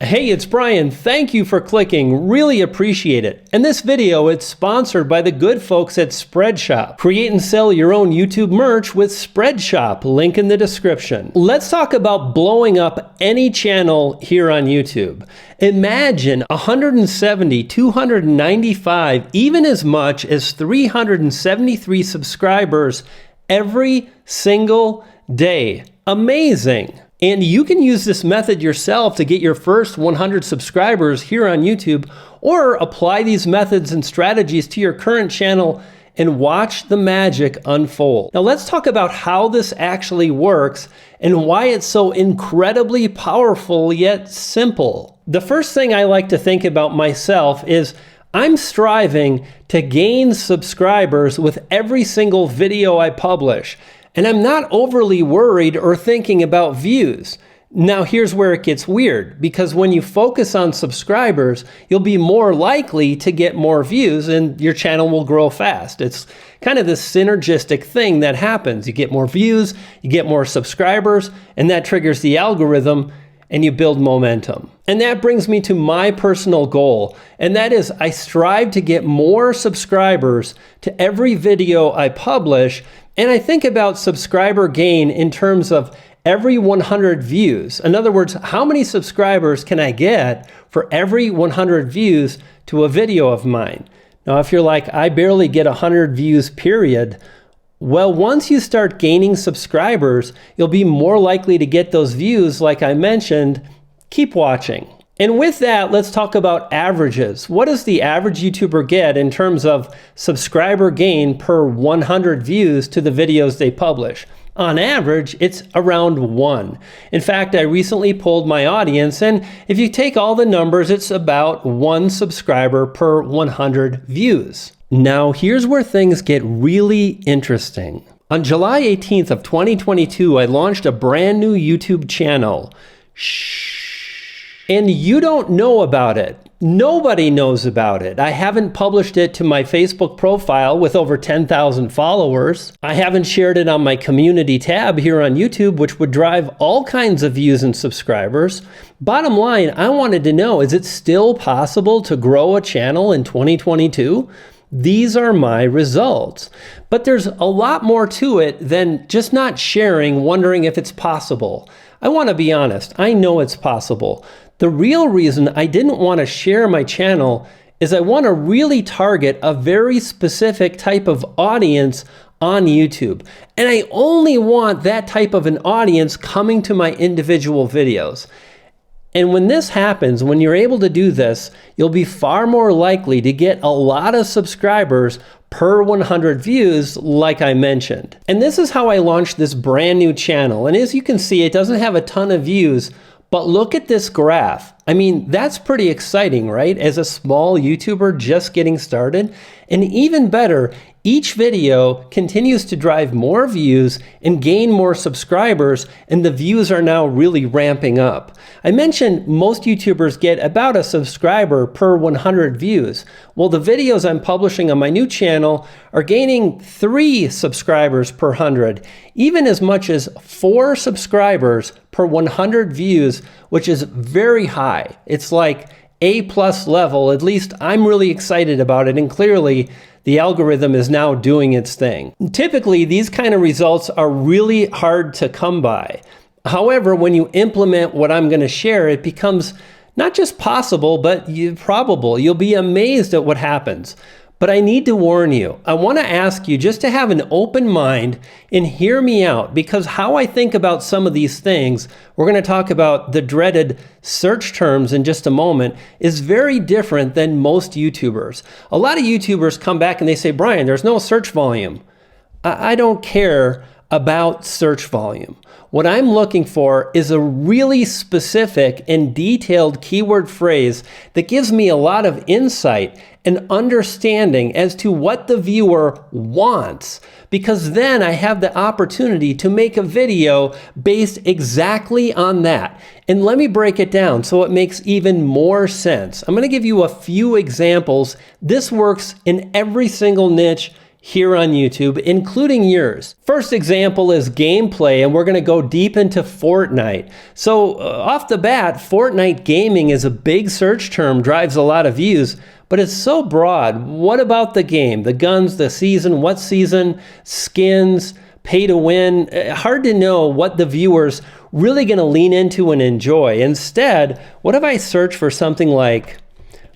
Hey, it's Brian. Thank you for clicking. Really appreciate it. And this video, it's sponsored by the good folks at Spreadshop. Create and sell your own YouTube merch with Spreadshop. Link in the description. Let's talk about blowing up any channel here on YouTube. Imagine 170, 295, even as much as 373 subscribers every single day. Amazing. And you can use this method yourself to get your first 100 subscribers here on YouTube, or apply these methods and strategies to your current channel and watch the magic unfold. Now let's talk about how this actually works and why it's so incredibly powerful yet simple. The first thing I like to think about myself is I'm striving to gain subscribers with every single video I publish. And I'm not overly worried or thinking about views. Now here's where it gets weird, because when you focus on subscribers, you'll be more likely to get more views and your channel will grow fast. It's kind of this synergistic thing that happens. You get more views, you get more subscribers, and that triggers the algorithm and you build momentum. And that brings me to my personal goal, and that is I strive to get more subscribers to every video I publish. And I think about subscriber gain in terms of every 100 views. In other words, how many subscribers can I get for every 100 views to a video of mine? Now, if you're like, I barely get 100 views, period. Well, once you start gaining subscribers, you'll be more likely to get those views like I mentioned. Keep watching. And with that, let's talk about averages. What does the average YouTuber get in terms of subscriber gain per 100 views to the videos they publish? On average, it's around 1. In fact, I recently polled my audience, and if you take all the numbers, it's about 1 subscriber per 100 views. Now, here's where things get really interesting. On July 18th of 2022, I launched a brand new YouTube channel. And you don't know about it. Nobody knows about it. I haven't published it to my Facebook profile with over 10,000 followers. I haven't shared it on my community tab here on YouTube, which would drive all kinds of views and subscribers. Bottom line, I wanted to know, is it still possible to grow a channel in 2022? These are my results. But there's a lot more to it than just not sharing, wondering if it's possible. I want to be honest, I know it's possible. The real reason I didn't want to share my channel is I want to really target a very specific type of audience on YouTube. And I only want that type of an audience coming to my individual videos. And when this happens, when you're able to do this, you'll be far more likely to get a lot of subscribers per 100 views, like I mentioned. And this is how I launched this brand new channel. And as you can see, it doesn't have a ton of views, but look at this graph. I mean, that's pretty exciting, right? As a small YouTuber just getting started. And even better, each video continues to drive more views and gain more subscribers, and the views are now really ramping up. I mentioned most YouTubers get about a subscriber per 100 views. Well, the videos I'm publishing on my new channel are gaining 3 subscribers per 100, even as much as 4 subscribers per 100 views, which is very high. It's like A+ level. At least I'm really excited about it, and clearly the algorithm is now doing its thing. Typically, these kind of results are really hard to come by. However, when you implement what I'm going to share, it becomes not just possible, but probable. You'll be amazed at what happens. But I need to warn you, I want to ask you just to have an open mind and hear me out, because how I think about some of these things, we're going to talk about the dreaded search terms in just a moment, is very different than most YouTubers. A lot of YouTubers come back and they say, Brian, there's no search volume. I don't care about search volume. What I'm looking for is a really specific and detailed keyword phrase that gives me a lot of insight and understanding as to what the viewer wants, because then I have the opportunity to make a video based exactly on that. And let me break it down so it makes even more sense. I'm going to give you a few examples. This works in every single niche here on YouTube, including yours. First example is gameplay, and we're going to go deep into Fortnite. So off the bat, Fortnite gaming is a big search term, drives a lot of views, but it's so broad. What about the game? The guns, the season, what season, skins, pay to win? Hard to know what the viewer's really going to lean into and enjoy. Instead, what if I search for something like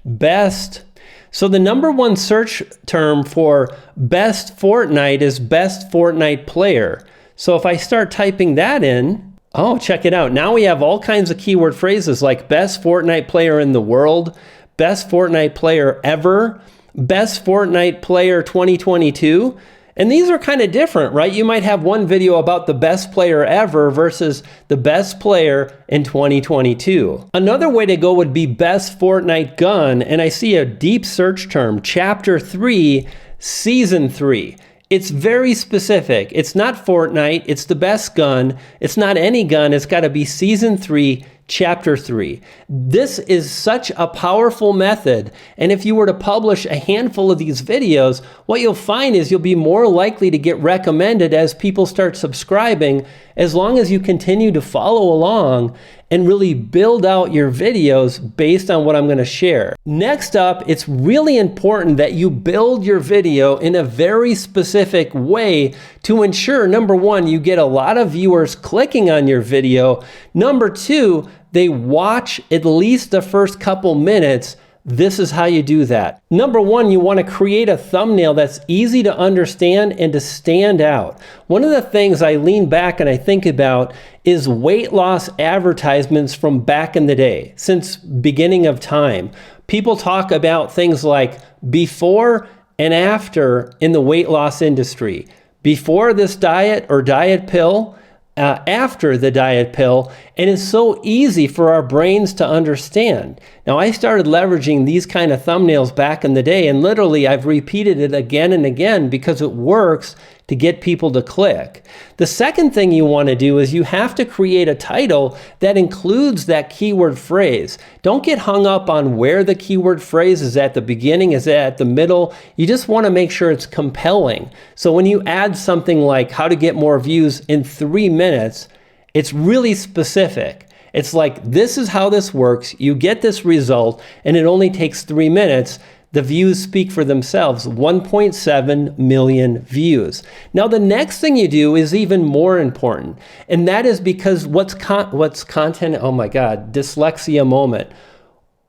best? So the #1 search term for best Fortnite is best Fortnite player. So if I start typing that in, oh, check it out. Now we have all kinds of keyword phrases like best Fortnite player in the world, best Fortnite player ever, best Fortnite player 2022. And these are kind of different, right? You might have one video about the best player ever versus the best player in 2022. Another way to go would be best Fortnite gun, and I see a deep search term, chapter 3, season 3. It's very specific. It's not Fortnite, it's the best gun. It's not any gun, it's got to be season 3, chapter 3. This is such a powerful method, and if you were to publish a handful of these videos, what you'll find is you'll be more likely to get recommended as people start subscribing, as long as you continue to follow along and really build out your videos based on what I'm going to share. Next up, it's really important that you build your video in a very specific way to ensure, #1, you get a lot of viewers clicking on your video. #2, they watch at least the first couple minutes. This is how you do that. #1, you want to create a thumbnail that's easy to understand and to stand out. One of the things I lean back and I think about is weight loss advertisements from back in the day, since beginning of time. People talk about things like before and after in the weight loss industry. Before this diet or diet pill, after the diet pill, and it's so easy for our brains to understand. Now, I started leveraging these kind of thumbnails back in the day, and literally I've repeated it again and again because it works to get people to click. The second thing you want to do is you have to create a title that includes that keyword phrase. Don't get hung up on where the keyword phrase is at the beginning, is it at the middle. You just want to make sure it's compelling. So when you add something like how to get more views in 3 minutes, it's really specific. It's like, this is how this works. You get this result, and it only takes 3 minutes. The views speak for themselves, 1.7 million views. Now, the next thing you do is even more important, and that is because what's content, oh my God, dyslexia moment.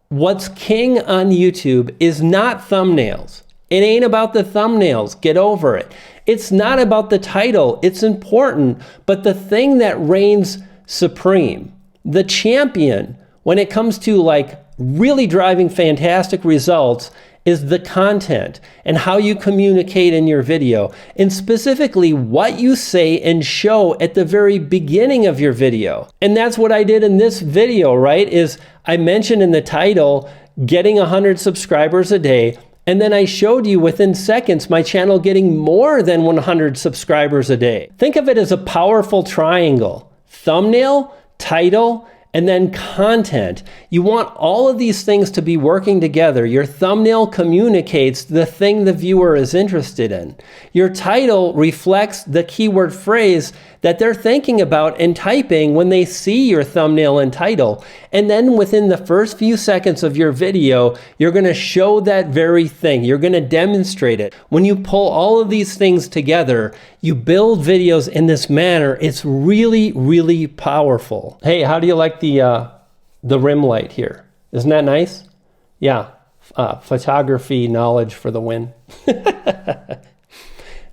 What's king on YouTube is not thumbnails. It ain't about the thumbnails, get over it. It's not about the title, it's important, but the thing that reigns supreme, the champion, when it comes to like really driving fantastic results, is the content and how you communicate in your video, and specifically what you say and show at the very beginning of your video. And that's what I did in this video, right? Is I mentioned in the title, getting 100 subscribers a day, and then I showed you within seconds my channel getting more than 100 subscribers a day. Think of it as a powerful triangle: thumbnail, title, and then content. You want all of these things to be working together. Your thumbnail communicates the thing the viewer is interested in. Your title reflects the keyword phrase that they're thinking about and typing when they see your thumbnail and title. And then within the first few seconds of your video, you're going to show that very thing. You're going to demonstrate it. When you pull all of these things together, you build videos in this manner. It's really, really powerful. Hey, how do you like the rim light here? Isn't that nice? Yeah, photography knowledge for the win.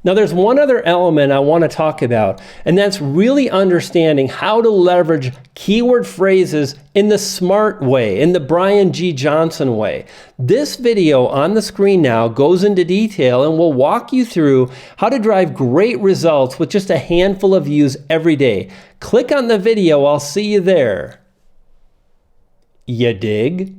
Now, there's one other element I want to talk about, and that's really understanding how to leverage keyword phrases in the smart way, in the Brian G. Johnson way. This video on the screen now goes into detail and will walk you through how to drive great results with just a handful of views every day. Click on the video, I'll see you there. You dig?